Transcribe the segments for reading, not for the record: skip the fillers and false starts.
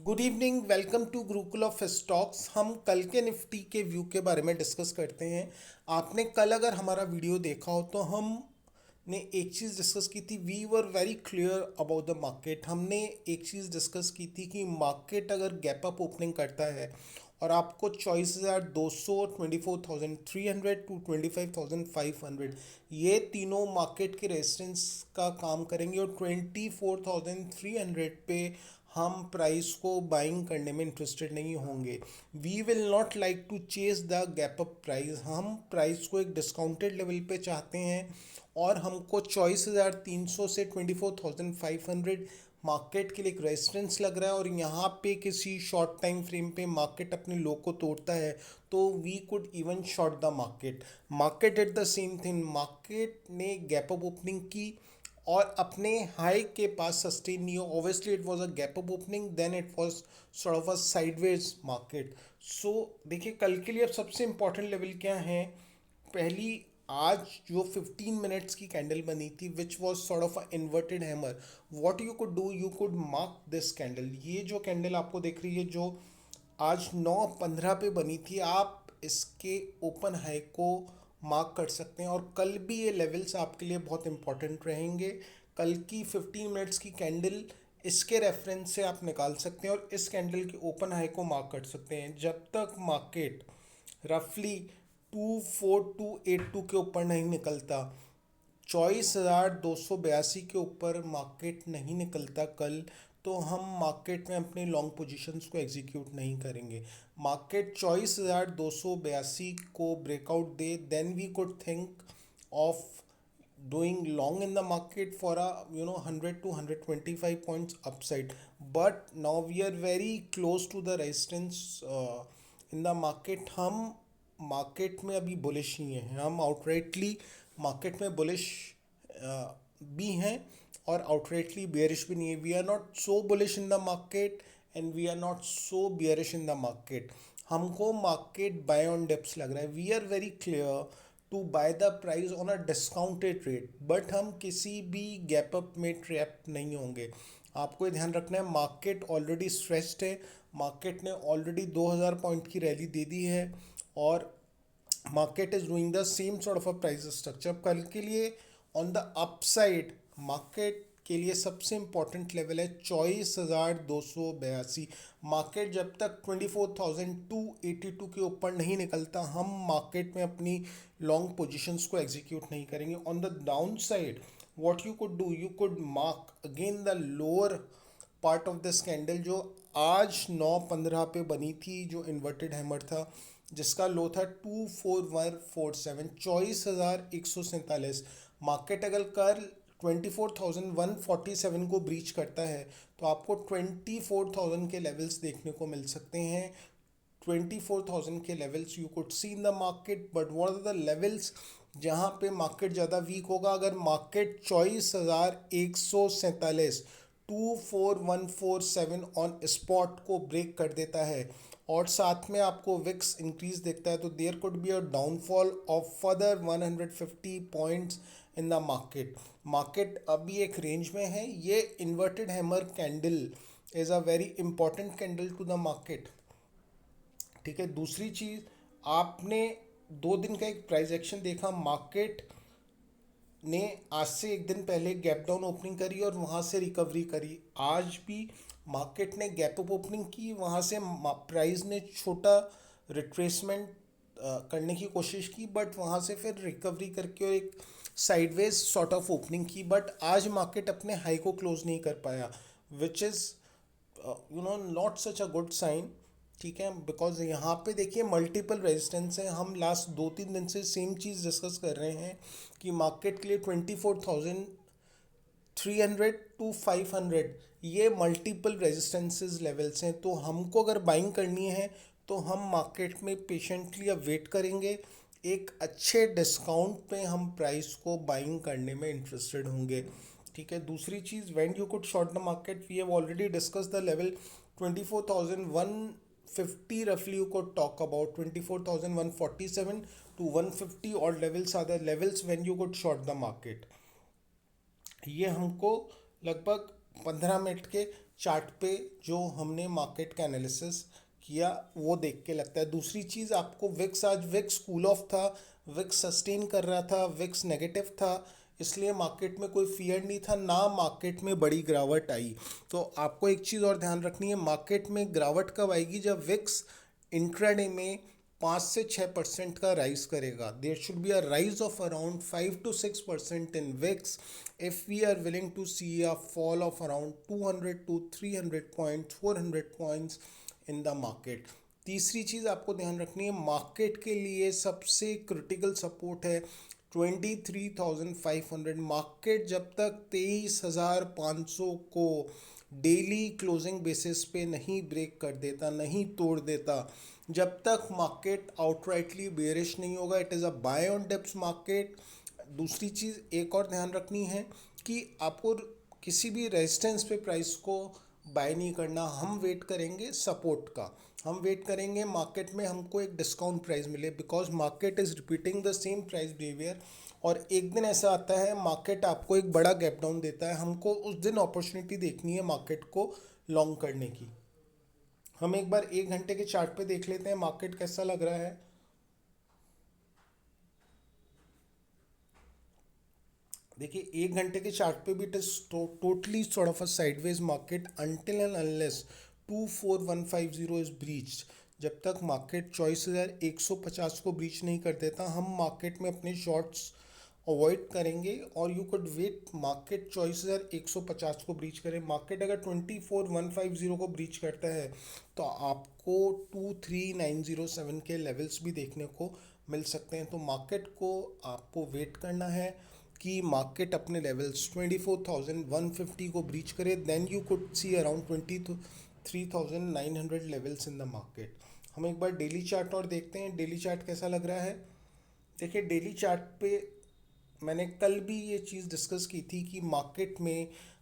Good evening, welcome to Gurukul of stocks. हम कल के निफ्टी के व्यू के बारे में डिस्कस करते हैं। आपने कल अगर हमारा वीडियो देखा हो तो हमने एक चीज़ डिस्कस की थी। We were very clear about the market. हमने एक चीज़ डिस्कस की थी कि मार्केट अगर गैप अप ओपनिंग करता है और आपको 24,200, 24,300 टू 25,500 ये तीनों मार्केट के रेजिस्टेंस का काम करेंगे और 24,300 पे हम प्राइस को बाइंग करने में इंटरेस्टेड नहीं होंगे। We will not like to chase the gap up price. हम प्राइस को एक डिस्काउंटेड लेवल पे चाहते हैं और हमको 24,300 से 24,500 मार्केट के लिए एक रेजिस्टेंस लग रहा है। और यहाँ पे किसी शॉर्ट टाइम फ्रेम पे मार्केट अपने लो को तोड़ता है तो we could even short the market. Market at the same thing, market ने गैप अप ओपनिंग की और अपने हाई के पास सस्टेन नहीं हो। Obviously it was a gap up opening, then it was sort of a sideways market. So देखिए कल के लिए अब सबसे इंपॉर्टेंट लेवल क्या है। पहली, आज जो 15 मिनट्स की कैंडल बनी थी which was sort of a inverted hammer. What you could do, you could mark this candle. ये जो कैंडल आपको दिख रही है जो आज 9:15 पे बनी थी, आप इसके ओपन हाई को मार्क कर सकते हैं। और कल भी ये लेवल्स आपके लिए बहुत इंपॉर्टेंट रहेंगे। कल की 15 मिनट्स की कैंडल इसके रेफरेंस से आप निकाल सकते हैं और इस कैंडल के ओपन हाई को मार्क कर सकते हैं। जब तक मार्केट रफली 24,282 के ऊपर नहीं निकलता, 24,282 के ऊपर मार्केट नहीं निकलता कल, तो हम मार्केट में अपने लॉन्ग पोजीशंस को एग्जीक्यूट नहीं करेंगे। मार्केट 24,282 को ब्रेकआउट दे, then we could think of doing long in the market for a 100 to 125 points upside. But now we are very close to the resistance in the market. हम market में अभी bullish ही हैं, हम outrightly market में bullish भी हैं और outrightly bearish भी नहीं है। We are not so bullish in the market and we are not so bearish in the market. हमको मार्केट बाय ऑन डिप्स लग रहा है। We are very clear to buy the price on a discounted rate, but हम किसी भी gap up में trap नहीं होंगे। आपको ये ध्यान रखना है, मार्केट ऑलरेडी स्ट्रेस्ड है। मार्केट ने ऑलरेडी 2000 पॉइंट की रैली दे दी है और market is doing the same sort of a price structure. कल के लिए ऑन द अपसाइड मार्केट के लिए सबसे इंपॉर्टेंट लेवल है 24,282। मार्केट जब तक 24,282 के ऊपर नहीं निकलता, हम मार्केट में अपनी लॉन्ग पोजीशंस को एग्जीक्यूट नहीं करेंगे। On the down side what you could do, you could mark again the lower part of this candle जो आज 9:15 पे बनी थी, जो इन्वर्टेड हैमर था, जिसका लो था 24,147, 24,147। मार्केट अगर कल 24,147 को ब्रीच करता है तो आपको 24,000 के लेवल्स देखने को मिल सकते हैं। 24,000 के levels you could see in the market. But what are the levels जहाँ पे मार्केट ज़्यादा वीक होगा? अगर मार्केट 24,147, 24,147 ऑन स्पॉट को ब्रेक कर देता है और साथ में आपको विक्स इंक्रीज देखता है, तो there could be a downfall of further 150 points in the market. Market अभी एक रेंज में है। ये inverted hammer candle is a very important candle to the market. ठीक है, दूसरी चीज़, आपने 2 दिन का एक प्राइस एक्शन देखा। मार्केट ने आज से एक दिन पहले गैप डाउन ओपनिंग करी और वहाँ से रिकवरी करी। आज भी मार्केट ने गैप अप ओपनिंग की, वहाँ से प्राइस ने छोटा रिट्रेसमेंट करने की कोशिश की, बट वहाँ से फिर रिकवरी करके और एक साइडवेज सॉर्ट ऑफ ओपनिंग की। बट आज मार्केट अपने हाई को क्लोज नहीं कर पाया, which is not such a good sign. ठीक है, बिकॉज यहाँ पे देखिए मल्टीपल रेजिस्टेंस है। हम लास्ट 2-3 दिन से सेम चीज़ डिस्कस कर रहे हैं कि मार्केट के लिए 24,300 टू 500 ये मल्टीपल रेजिस्टेंसेस लेवल्स हैं। तो हमको अगर बाइंग करनी है तो हम मार्केट में पेशेंटली अब वेट करेंगे। एक अच्छे डिस्काउंट पे हम प्राइस को बाइंग करने में इंटरेस्टेड होंगे। ठीक है, दूसरी चीज़, when you could short the market, we have already discuss the level 24,150 roughly you could talk about 24,147 to 150 or levels are the levels when you could short the market। ये हमको लगभग 15 मिनट के chart पे जो हमने market का analysis किया वो देख के लगता है। दूसरी चीज़ आपको विक्स, आज विक्स कूल ऑफ था, विक्स सस्टेन कर रहा था, विक्स नेगेटिव था, इसलिए मार्केट में कोई फियर नहीं था, ना मार्केट में बड़ी गिरावट आई। तो आपको एक चीज़ और ध्यान रखनी है, मार्केट में गिरावट कब आएगी? जब विक्स इंट्राडे में 5 से 6% का राइज करेगा। There should be a rise of around 5 to 6% in weeks if we are willing to see a fall of around 200 to 300 points, 400 points in the market. तीसरी चीज़ आपको ध्यान रखनी है, मार्केट के लिए सबसे क्रिटिकल सपोर्ट है 23,500। मार्केट जब तक 23,500 को डेली क्लोजिंग बेसिस पे नहीं ब्रेक कर देता, नहीं तोड़ देता, जब तक मार्केट आउटराइटली बेरिश नहीं होगा, it is a buy on dips market. दूसरी चीज़ एक और ध्यान रखनी है कि आपको किसी भी रेजिस्टेंस पे प्राइस को बाय नहीं करना। हम वेट करेंगे सपोर्ट का, हम वेट करेंगे मार्केट में हमको एक डिस्काउंट प्राइस मिले, because market is repeating the same price behaviour. और एक दिन ऐसा आता है मार्केट आपको एक बड़ा गैप डाउन देता है, हमको उस दिन अपॉर्चुनिटी देखनी है मार्केट को लॉन्ग करने की। हम एक बार 1 घंटे के चार्ट पे देख लेते हैं मार्केट कैसा लग रहा है। देखिए 1 घंटे के चार्ट पे भी it is totally sort of a sideways market until and unless 24150 is breached. जब तक मार्केट 24,150 को ब्रीच नहीं कर देता, हम मार्केट में अपने शॉर्ट्स अवॉइड करेंगे। और यू कुड वेट मार्केट 24,150 को ब्रीच करे। मार्केट अगर 24,150 को ब्रीच करता है तो आपको 23,907 के लेवल्स भी देखने को मिल सकते हैं। तो मार्केट को आपको वेट करना है कि मार्केट अपने लेवल्स 24,150 को ब्रीच करे, then you could see around 23,900 levels in the market. हम एक बार डेली चार्ट और देखते हैं, डेली चार्ट कैसा लग रहा है। देखिए डेली चार्ट पे मैंने कल भी ये चीज़ डिस्कस की थी कि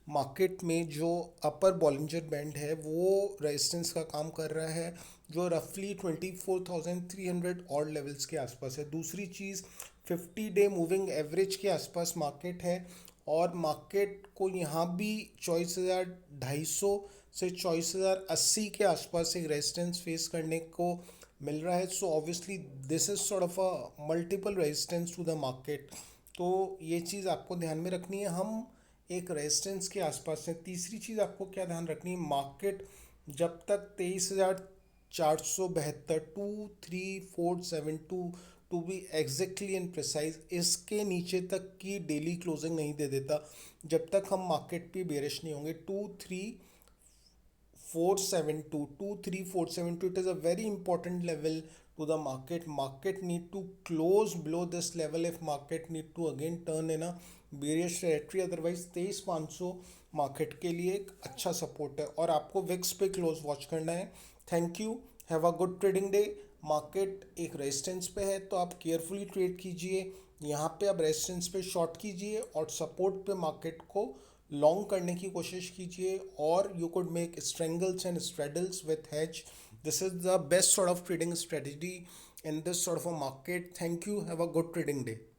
मार्केट में जो अपर बॉलिंजर बैंड है वो रेजिस्टेंस का काम कर रहा है, जो रफली 24,300 और लेवल्स के आसपास है। दूसरी चीज़ 50 डे मूविंग एवरेज के आसपास मार्केट है, और मार्केट को यहाँ भी 24,250 से 24,080 के आसपास एक रेजिस्टेंस फेस करने को मिल रहा है। So obviously this is sort of a multiple resistance to the market. तो ये चीज़ आपको ध्यान में रखनी है, हम एक रेजिस्टेंस के आसपास हैं। तीसरी चीज़ आपको क्या ध्यान रखनी है, मार्केट जब तक 23,472, 23,472 to be exactly and precise, इसके नीचे तक की डेली क्लोजिंग नहीं दे देता, जब तक हम मार्केट पे बेरिश नहीं होंगे। 23,472, it is a very important level to the market need to close below this level if market need to again turn in a bearish territory, otherwise 23,500 market के लिए एक अच्छा सपोर्ट है। और आपको विक्स पे क्लोज वॉच करना है। Thank you, have a good trading day. Market एक रेजिस्टेंस पे है तो आप केयरफुली ट्रेड कीजिए, यहाँ पे आप रेजिस्टेंस पे शॉर्ट कीजिए और सपोर्ट पे मार्केट को लॉन्ग करने की कोशिश कीजिए, और you could make strangles and straddles with hedge. This is the best sort of trading strategy in this sort of a market. Thank you, have a good trading day.